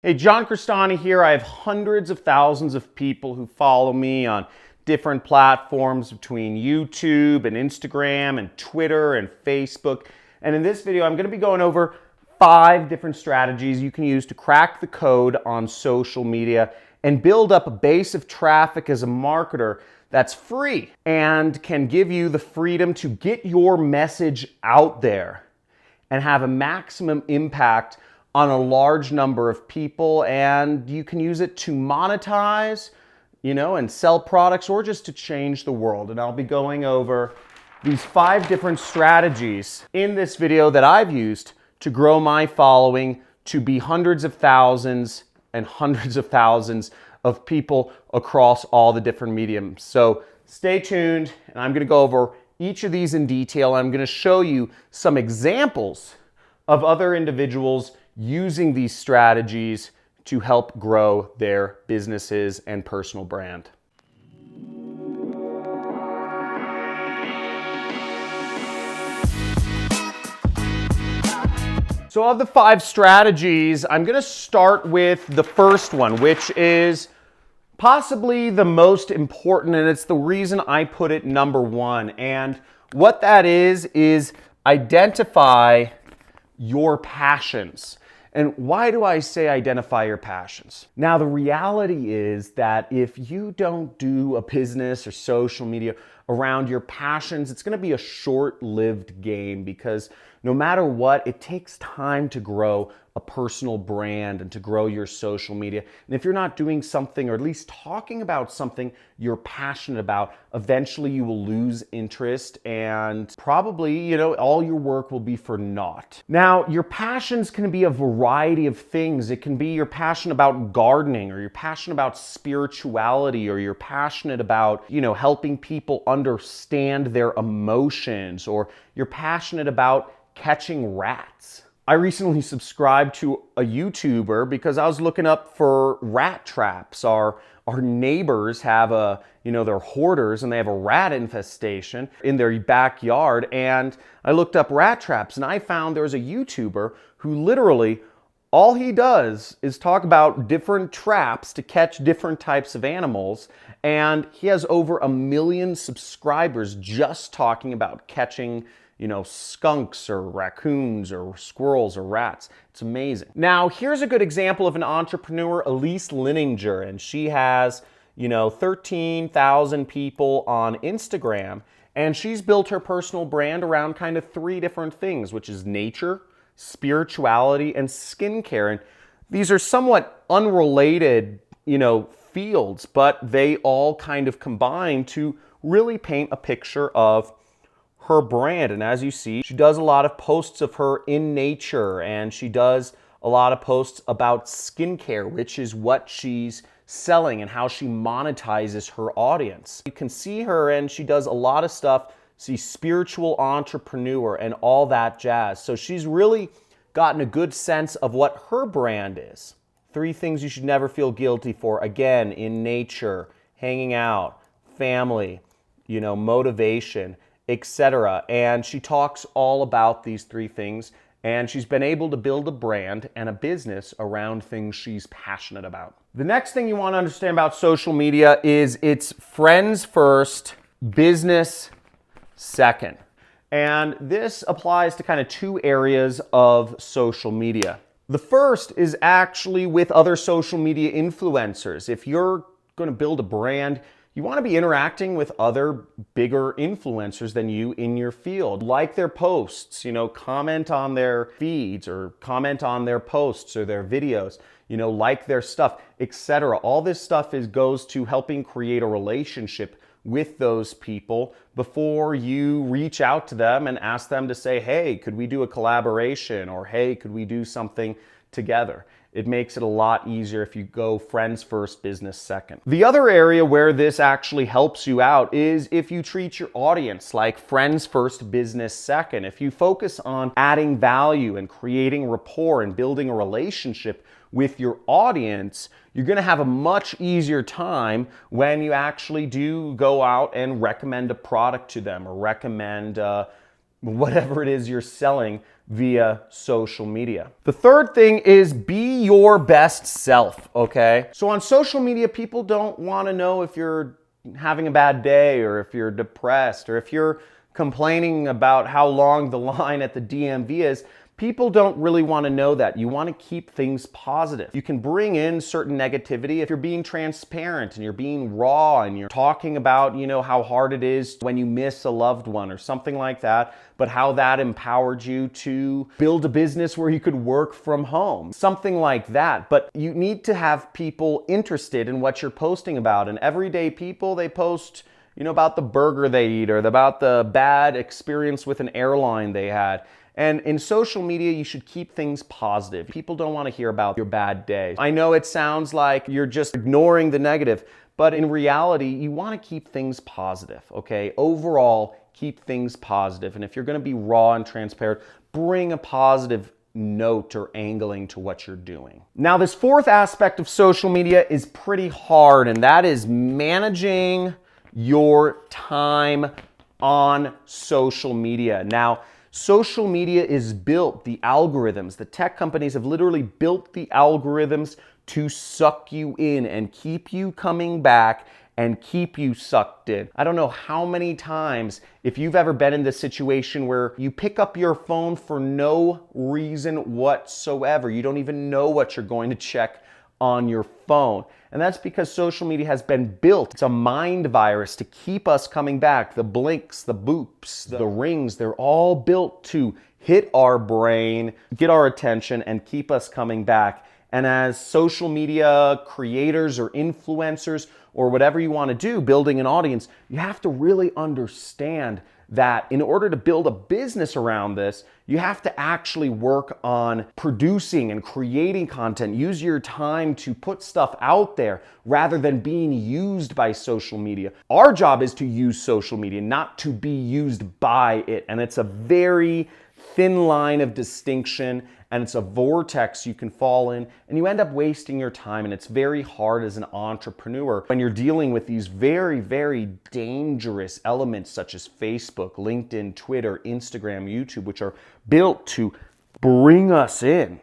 Hey, John Crestani here. I have hundreds of thousands of people who follow me on different platforms between YouTube and Instagram and Twitter and Facebook. And in this video, I'm going to be going over 5 different strategies you can use to crack the code on social media and build up a base of traffic as a marketer that's free and can give you the freedom to get your message out there and have a maximum impact on a large number of people, and you can use it to monetize, and sell products or just to change the world. And I'll be going over these 5 different strategies in this video that I've used to grow my following to be hundreds of thousands and hundreds of thousands of people across all the different mediums. So stay tuned, and I'm going to go over each of these in detail. I'm going to show you some examples of other individuals using these strategies to help grow their businesses and personal brand. So of the 5 strategies, I'm going to start with the first one, which is possibly the most important, and it's the reason I put it number 1. And what that is identify your passions. And why do I say identify your passions? Now, the reality is that if you don't do a business or social media around your passions, it's going to be a short-lived game, because no matter what, it takes time to grow a personal brand and to grow your social media. And if you're not doing something, or at least talking about something you're passionate about, eventually you will lose interest, and probably, all your work will be for naught. Now, your passions can be a variety of things. It can be you're passionate about gardening, or you're passionate about spirituality, or you're passionate about, helping people understand their emotions, or you're passionate about catching rats. I recently subscribed to a YouTuber because I was looking up for rat traps. Our neighbors have they're hoarders, and they have a rat infestation in their backyard. And I looked up rat traps, and I found there was a YouTuber who literally, all he does is talk about different traps to catch different types of animals. And he has over 1 million subscribers just talking about catching skunks or raccoons or squirrels or rats. It's amazing. Now, here's a good example of an entrepreneur, Elise Lininger, and she has, 13,000 people on Instagram, and she's built her personal brand around kind of 3 different things, which is nature, spirituality, and skincare. And these are somewhat unrelated, fields, but they all kind of combine to really paint a picture of her brand. And as you see, she does a lot of posts of her in nature, and she does a lot of posts about skincare, which is what she's selling and how she monetizes her audience. You can see her, and she does a lot of stuff. She's spiritual entrepreneur and all that jazz. So she's really gotten a good sense of what her brand is. 3 things you should never feel guilty for. Again, in nature, hanging out, family, motivation, etc. And she talks all about these 3 things, and she's been able to build a brand and a business around things she's passionate about. The next thing you want to understand about social media is it's friends first, business second. And this applies to kind of 2 areas of social media. The first is actually with other social media influencers. If you're going to build a brand, you want to be interacting with other bigger influencers than you in your field. Like their posts, comment on their feeds, or comment on their posts or their videos, like their stuff, etc. All this stuff goes to helping create a relationship with those people before you reach out to them and ask them to say, hey, could we do a collaboration? Or hey, could we do something together? It makes it a lot easier if you go friends first, business second. The other area where this actually helps you out is if you treat your audience like friends first, business second. If you focus on adding value and creating rapport and building a relationship with your audience, you're going to have a much easier time when you actually do go out and recommend a product to them, or recommend whatever it is you're selling via social media. The third thing is be your best self, okay? So on social media, people don't want to know if you're having a bad day or if you're depressed or if you're complaining about how long the line at the DMV is. People don't really want to know that. You want to keep things positive. You can bring in certain negativity if you're being transparent and you're being raw and you're talking about, how hard it is when you miss a loved one or something like that, but how that empowered you to build a business where you could work from home, something like that. But you need to have people interested in what you're posting about. And everyday people, they post about the burger they eat or about the bad experience with an airline they had. And in social media, you should keep things positive. People don't want to hear about your bad day. I know it sounds like you're just ignoring the negative, but in reality, you want to keep things positive, okay? Overall, keep things positive. And if you're going to be raw and transparent, bring a positive note or angling to what you're doing. Now, this fourth aspect of social media is pretty hard, and that is managing your time on social media. Now, social media is built, the algorithms, the tech companies have literally built the algorithms to suck you in and keep you coming back and keep you sucked in. I don't know how many times, if you've ever been in this situation where you pick up your phone for no reason whatsoever, you don't even know what you're going to check on your phone. And that's because social media has been built. It's a mind virus to keep us coming back. The blinks, the boops, the rings, they're all built to hit our brain, get our attention, and keep us coming back. And as social media creators or influencers or whatever you want to do, building an audience, you have to really understand that in order to build a business around this, you have to actually work on producing and creating content. Use your time to put stuff out there rather than being used by social media. Our job is to use social media, not to be used by it. And it's a very thin line of distinction, and it's a vortex you can fall in, and you end up wasting your time. And it's very hard as an entrepreneur when you're dealing with these very, very dangerous elements such as Facebook, LinkedIn, Twitter, Instagram, YouTube, which are built to bring us in.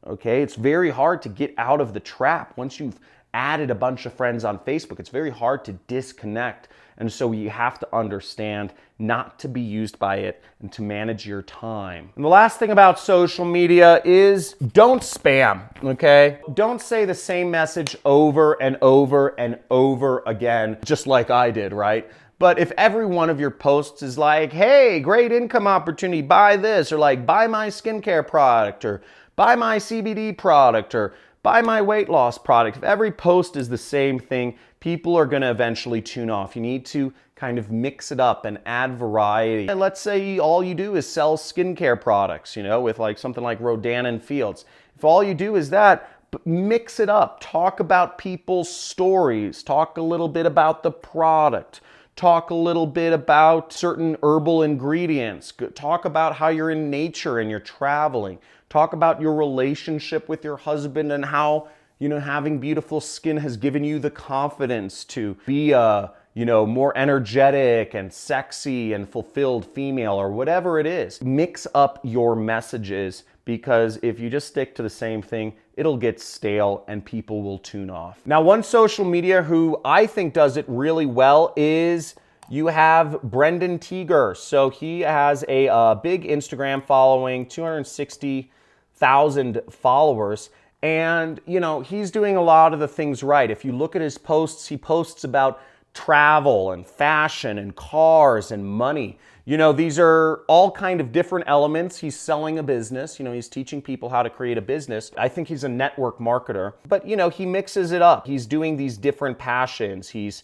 Okay, it's very hard to get out of the trap. Once you've added a bunch of friends on Facebook, it's very hard to disconnect. And so you have to understand not to be used by it and to manage your time. And the last thing about social media is don't spam, okay? Don't say the same message over and over and over again, just like I did, right? But if every one of your posts is like, hey, great income opportunity, buy this, or like, buy my skincare product, or buy my CBD product, or buy my weight loss product, if every post is the same thing, people are going to eventually tune off. You need to kind of mix it up and add variety. And let's say all you do is sell skincare products, with like something like Rodan and Fields. If all you do is that, mix it up. Talk about people's stories. Talk a little bit about the product. Talk a little bit about certain herbal ingredients. Talk about how you're in nature and you're traveling. Talk about your relationship with your husband and how, having beautiful skin has given you the confidence to be a, more energetic and sexy and fulfilled female or whatever it is. Mix up your messages, because if you just stick to the same thing, it'll get stale and people will tune off. Now, one social media who I think does it really well is you have Brendan Teeger. So he has a big Instagram following, 260,000 followers. And, he's doing a lot of the things right. If you look at his posts, he posts about travel and fashion and cars and money. These are all kind of different elements. He's selling a business. He's teaching people how to create a business. I think he's a network marketer. But, he mixes it up. He's doing these different passions. He's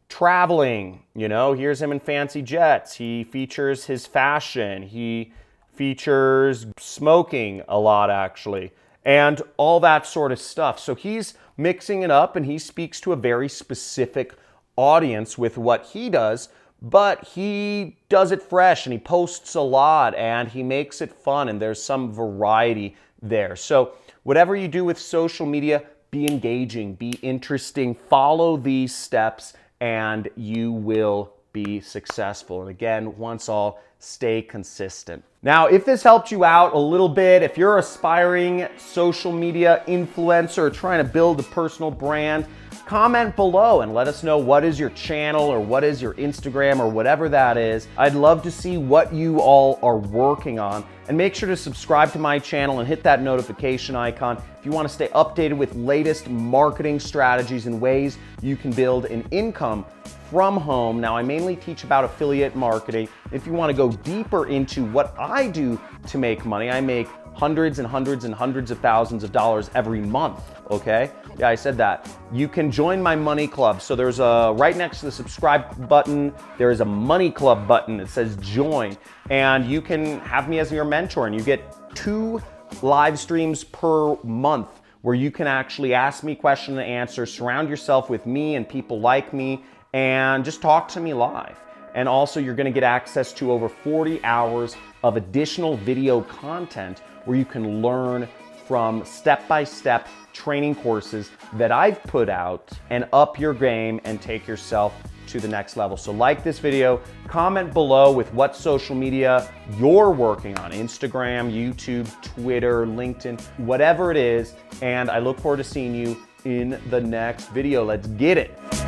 traveling. Here's him in fancy jets. He features his fashion. He features smoking a lot, actually, and all that sort of stuff. So he's mixing it up, and he speaks to a very specific audience with what he does, but he does it fresh, and he posts a lot, and he makes it fun, and there's some variety there. So whatever you do with social media, be engaging, be interesting, follow these steps, and you will be successful. And again, once all stay consistent. Now, if this helped you out a little bit, if you're an aspiring social media influencer trying to build a personal brand, comment below and let us know what is your channel or what is your Instagram or whatever that is. I'd love to see what you all are working on. And make sure to subscribe to my channel and hit that notification icon if you want to stay updated with latest marketing strategies and ways you can build an income from home. Now, I mainly teach about affiliate marketing. If you want to go deeper into what I do to make money, I make hundreds and hundreds and hundreds of thousands of dollars every month, okay? Yeah, I said that. You can join my money club. So there's a, right next to the subscribe button, there is a money club button that says join, and you can have me as your mentor, and you get 2 live streams per month where you can actually ask me question and answer, surround yourself with me and people like me, and just talk to me live. And also you're gonna get access to over 40 hours of additional video content where you can learn from step-by-step training courses that I've put out and up your game and take yourself to the next level. So like this video, comment below with what social media you're working on, Instagram, YouTube, Twitter, LinkedIn, whatever it is. And I look forward to seeing you in the next video. Let's get it.